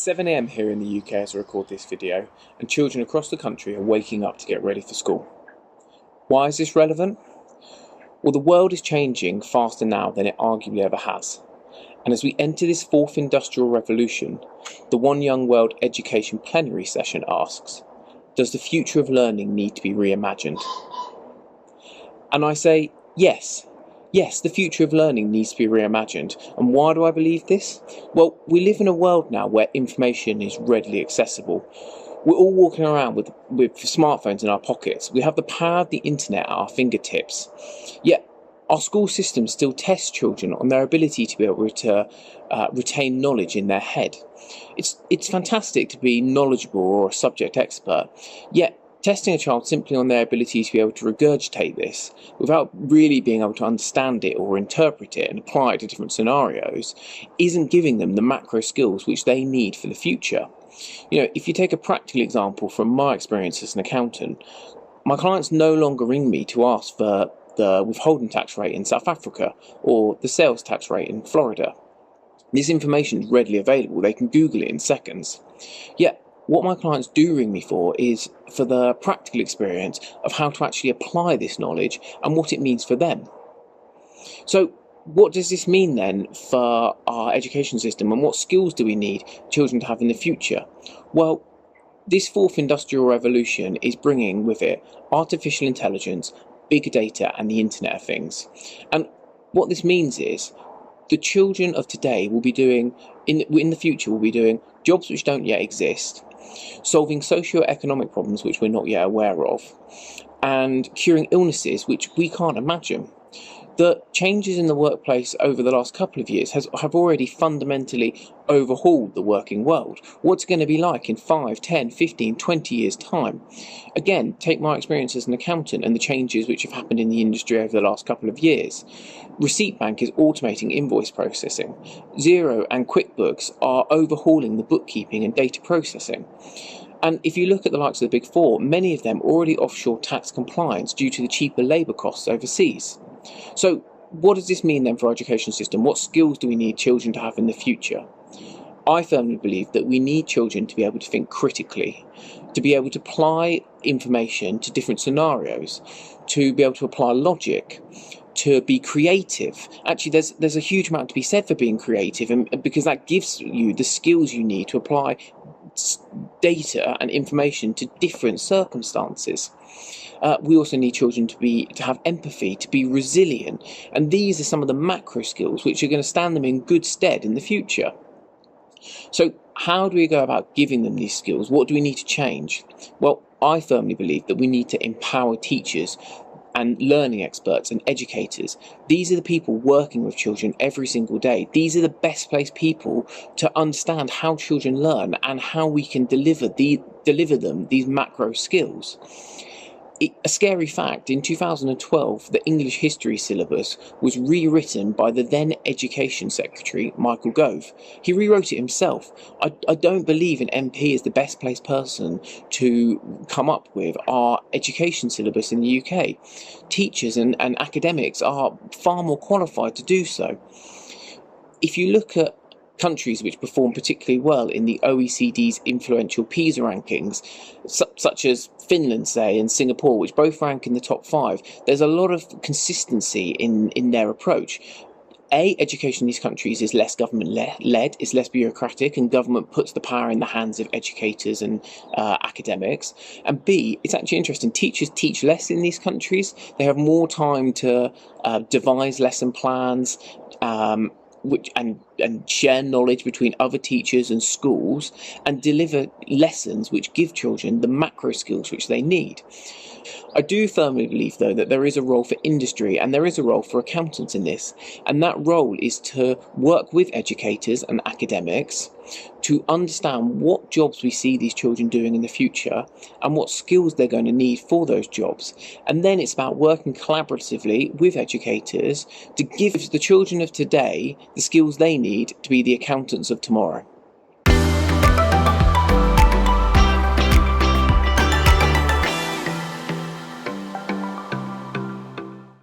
7 a.m. here in the UK as I record this video, and children across the country are waking up to get ready for school. Why is this relevant? Well, the world is changing faster now than it arguably ever has. And as we enter this fourth industrial revolution, the One Young World Education plenary session asks, does the future of learning need to be reimagined? And I say, yes. Yes, the future of learning needs to be reimagined. And why do I believe this? Well, we live in a world now where information is readily accessible. We're all walking around with smartphones in our pockets. We have the power of the internet at our fingertips. Yet, our school system still tests children on their ability to be able to retain knowledge in their head. It's fantastic to be knowledgeable or a subject expert, yet testing a child simply on their ability to be able to regurgitate this without really being able to understand it or interpret it and apply it to different scenarios isn't giving them the macro skills which they need for the future. You know, if you take a practical example from my experience as an accountant, my clients no longer ring me to ask for the withholding tax rate in South Africa or the sales tax rate in Florida. This information is readily available. They can Google it in seconds. Yet, what my clients do ring me for is for the practical experience of how to actually apply this knowledge and what it means for them. So what does this mean then for our education system, and what skills do we need children to have in the future? Well, this fourth industrial revolution is bringing with it artificial intelligence, big data and the Internet of Things. And what this means is the children of today will be doing, in the future, will be doing jobs which don't yet exist, solving socio-economic problems which we're not yet aware of, and curing illnesses which we can't imagine. The changes in the workplace over the last couple of years have already fundamentally overhauled the working world. What's it going to be like in 5, 10, 15, 20 years' time? Again, take my experience as an accountant and the changes which have happened in the industry over the last couple of years. Receipt Bank is automating invoice processing. Xero and QuickBooks are overhauling the bookkeeping and data processing. And if you look at the likes of the Big Four, many of them already offshore tax compliance due to the cheaper labour costs overseas. So what does this mean then for our education system? What skills do we need children to have in the future? I firmly believe that we need children to be able to think critically, to be able to apply information to different scenarios, to be able to apply logic, to be creative. Actually, there's a huge amount to be said for being creative, and because that gives you the skills you need to apply data and information to different circumstances. We also need children to have empathy, to be resilient, and these are some of the macro skills which are going to stand them in good stead in the future. So how do we go about giving them these skills? What do we need to change? Well, I firmly believe that we need to empower teachers and learning experts and educators. These are the people working with children every single day. These are the best placed people to understand how children learn and how we can deliver them these macro skills. A scary fact, in 2012, the English history syllabus was rewritten by the then Education Secretary, Michael Gove. He rewrote it himself. I don't believe an MP is the best placed person to come up with our education syllabus in the UK. Teachers and academics are far more qualified to do so. If you look at countries which perform particularly well in the OECD's influential PISA rankings, such as Finland, say, and Singapore, which both rank in the top 5, there's a lot of consistency in their approach. Education in these countries is less government-led, is less bureaucratic, and government puts the power in the hands of educators and academics. And B, it's actually interesting, teachers teach less in these countries. They have more time to devise lesson plans, and share knowledge between other teachers and schools, and deliver lessons which give children the macro skills which they need. I do firmly believe, though, that there is a role for industry and there is a role for accountants in this, and that role is to work with educators and academics to understand what jobs we see these children doing in the future and what skills they're going to need for those jobs. And then it's about working collaboratively with educators to give the children of today the skills they need to be the accountants of tomorrow.